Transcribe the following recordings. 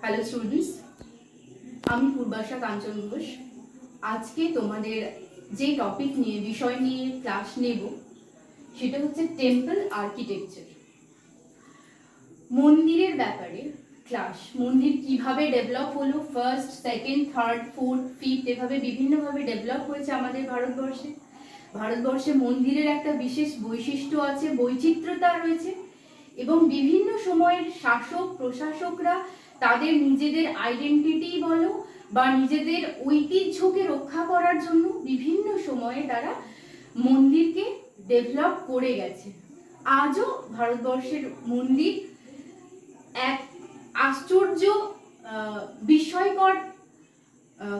Hello students, আমি পূর্বাশা কাঞ্চন ঘোষ। আজকে তোমাদের যে টপিক নিয়ে বিষয় নিয়ে ক্লাস নেব সেটা হচ্ছে টেম্পল আর্কিটেকচার। মন্দিরের ব্যাপারে ক্লাস। মন্দির কিভাবে ডেভেলপ হলো, first, second, third, fourth, fifth, এভাবে বিভিন্নভাবে ডেভেলপ হয়েছে আমাদের ভারতবর্ষে। ভারতবর্ষে মন্দিরের একটা বিশেষ বৈশিষ্ট্য আছে, বৈচিত্র্যতা রয়েছে এবং বিভিন্ন সময়ের শাসক প্রশাসকরা তাদের নিজেদের আইডেন্টিটি বলো বা নিজেদের ঐতিহ্যকে রক্ষা করার জন্য বিভিন্ন সময়ে তারা মন্দিরকে ডেভেলপ করে গেছে। আজও ভারতবর্ষের মন্দির এক আশ্চর্য বিস্ময়কর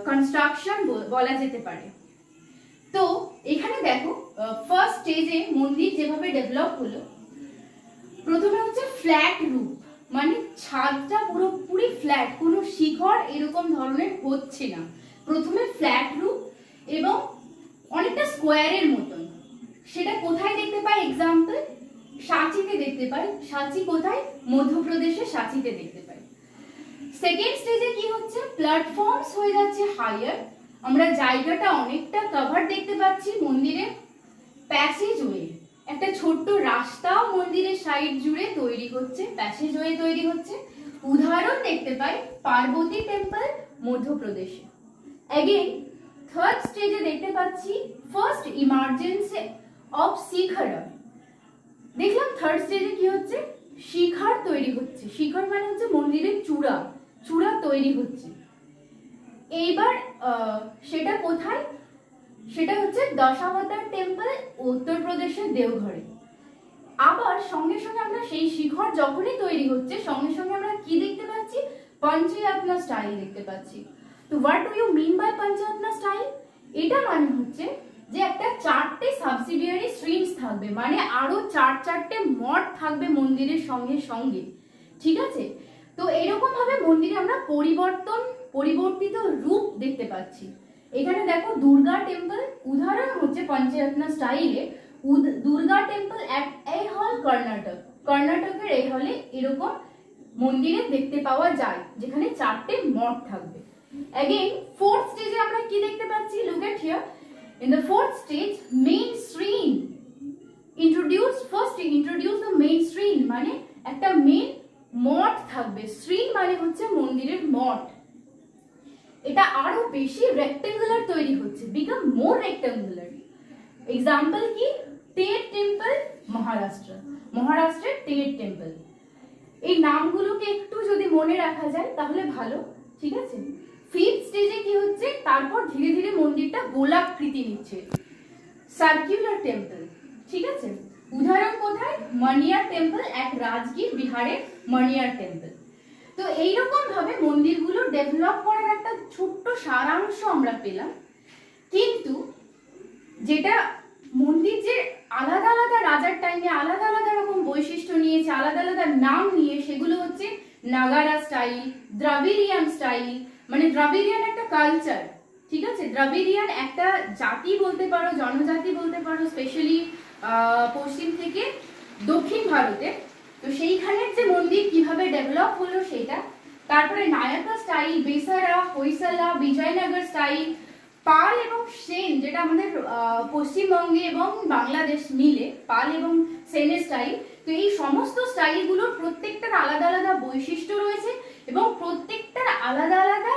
কনস্ট্রাকশন বলা যেতে পারে। তো এখানে দেখো, ফার্স্ট স্টেজে মন্দির যেভাবে ডেভেলপ হলো, প্রথমে হচ্ছে ফ্ল্যাট রুফ, মানে ছাদটা পুরোপুরি ফ্ল্যাট, কোনো শিখর এরকম ধরনের হচ্ছে না। প্রথমে ফ্ল্যাট রুফ এবং অনেকটা স্কোয়ারের মতন। সেটা কোথায় দেখতে পাই? এক্সাম্পল সাঁচিতে দেখতে পাই। সাঁচি কোথায়? মধ্যপ্রদেশে সাঁচিতে দেখতে পাই। সেকেন্ড স্টেজে কি হচ্ছে? প্ল্যাটফর্মস হয়ে যাচ্ছে হাইয়ার। আমরা জায়গাটা অনেকটা কভার দেখতে পাচ্ছি মন্দিরে। প্যাসেজওয়ে, একটা ছোট্ট রাস্তাও মন্দিরের সাইড জুড়ে তৈরি হচ্ছে, প্যাসেজওয়ে তৈরি হচ্ছে। উদাহরণ দেখতে পাই পার্বতী টেম্পল মধ্যপ্রদেশে। অ্যাগেন থার্ড স্টেজে দেখতে পাচ্ছি ফার্স্ট ইমার্জেন্স অফ শিখরম। দেখলাম থার্ড স্টেজে কি হচ্ছে? শিখর তৈরি হচ্ছে। শিখর মানে হচ্ছে মন্দিরের চূড়া, চূড়া তৈরি হচ্ছে। এইবার সেটা কোথায়? সেটা হচ্ছে দশাবতার টেম্পল উত্তরপ্রদেশের দেওঘরে। আবার সঙ্গে সঙ্গে আমরা সেই শিখর যখনই তৈরি হচ্ছে সঙ্গে সঙ্গে আমরা কি দেখতে পাচ্ছি? পঞ্চরত্ন স্টাইল দেখতে পাচ্ছি। তো what do you mean by Pancharatna style? এটা মানে হচ্ছে যে একটা চারটে সাবসিডিয়ারি স্ট্রিমস থাকবে, মানে আরো চারটে মঠ থাকবে মন্দিরের সঙ্গে সঙ্গে। ঠিক আছে? তো এরকম ভাবে মন্দিরে আমরা পরিবর্তিত রূপ দেখতে পাচ্ছি। এখানে দেখো দুর্গা টেম্পল, উদাহরণ হচ্ছে পঞ্চরত্ন স্টাইলে দুর্গা টেম্পল এট এই হল কর্ণাটক। কর্ণাটকের এই হলে এরকম মন্দিরে দেখতে পাওয়া যায় যেখানে চারটে মঠ থাকবে। অ্যাগেন ফোর্থ স্টেজে আমরা কি দেখতে পাচ্ছি? Look at here. In the fourth stage main stream introduce the main stream, মানে একটা মেইন মঠ থাকবে। স্ট্রিম মানে হচ্ছে মন্দিরের মঠ। এটা আরো বেশি রেক্টেঙ্গুলার তৈরি হচ্ছে, বিকাম মোর রেক্টেঙ্গুলার। এক্সাম্পল কি? টেট টেম্পল মহারাষ্ট্রের টেট টেম্পল। এই নামগুলোকে একটু যদি মনে রাখা যায় তাহলে ভালো। ঠিক আছে? ফিফথ স্টেজে কি হচ্ছে? তারপর ধীরে ধীরে মন্দিরটা গোলাকৃতি নিচ্ছে, সার্কুলার টেম্পল। ঠিক আছে? উদাহরণ কোথায়? মণিয়ার টেম্পল এক রাজগীর, বিহারের মণিয়ার টেম্পল। তো এইরকম ভাবে মন্দিরগুলো ডেভেলপ করার একটা ছোট্ট সারাংশ আমরা পেলাম। কিন্তু যেটা মন্দির যে আলাদা আলাদা রাজার টাইমে আলাদা আলাদা রকম বৈশিষ্ট্য নিয়েছে, আলাদা আলাদা নাম নিয়ে, সেগুলো হচ্ছে নাগারা স্টাইল, দ্রাবিড়িয়ান স্টাইল, মানে দ্রাবিড়িয়ান একটা কালচার। ঠিক আছে? দ্রাবিড়িয়ান একটা জাতি বলতে পারো, জনজাতি বলতে পারো, স্পেশালি পশ্চিম থেকে দক্ষিণ ভারতে। তো সেইখানের যে মন্দির কিভাবে ডেভেলপ হলো সেটা। তারপরে নায়কা স্টাইল, বেসারা, হৈসলা, বিজয়নগর স্টাইল, পাল এবং সেন, যেটা আমাদের পশ্চিমবঙ্গে এবং বাংলাদেশ মিলে পাল এবং সেনের স্টাইল। তো এই সমস্ত স্টাইলগুলোর প্রত্যেকটার আলাদা আলাদা বৈশিষ্ট্য রয়েছে এবং প্রত্যেকটার আলাদা আলাদা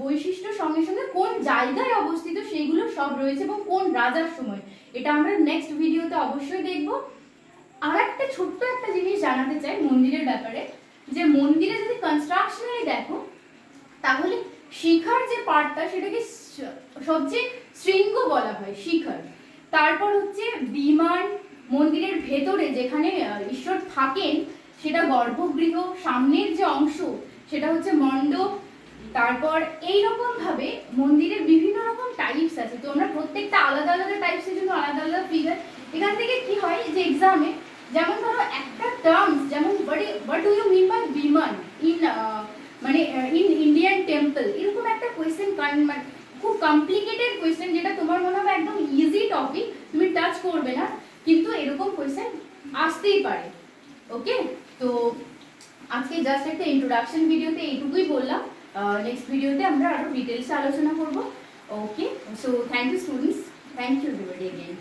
বৈশিষ্ট্যের সঙ্গে সঙ্গে কোন জায়গায় অবস্থিত সেইগুলো সব রয়েছে এবং কোন রাজার সময়। এটা আমরা নেক্সট ভিডিওতে অবশ্যই দেখব। আর একটা ছোট্ট একটা জিনিস জানাতে চাই মন্দিরের ব্যাপারে, যে মন্দিরে যদি কনস্ট্রাকশনালি দেখো তাহলে শিখর যে পার্টটা সেটাকে সবচেয়ে শৃঙ্গ বলা হয়, শিখর। তারপর হচ্ছে বিমান, মন্দিরের ভেতরে যেখানে ঈশ্বর থাকেন সেটা গর্ভগৃহ, সামনের যে অংশ সেটা হচ্ছে মণ্ডপ। তারপর এইরকম ভাবে মন্দিরের বিভিন্ন রকম টাইপস আছে। তো আমরা প্রত্যেকটা আলাদা আলাদা টাইপসের জন্য আলাদা আলাদা ফিগার। এখান থেকে কি হয় যে এক্সামে যেমন ধরো একটা টার্মস, যেমন what do you mean by vimana in মানে ইন ইন্ডিয়ান টেম্পল, এরকম একটা কোয়েশ্চেন, খুব কমপ্লিকেটেড কোয়েশ্চেন, যেটা তোমার মনে হবে একদম ইজি টপিক, তুমি টাচ করবে না, কিন্তু এরকম কোয়েশ্চেন আসতেই পারে। ওকে? তো আজকে জাস্ট একটা ইন্ট্রোডাকশন ভিডিওতে এইটুকুই বললাম। নেক্সট ভিডিওতে আমরা আরো ডিটেলসে আলোচনা করব। Okay, so thank you students, thank you everybody again.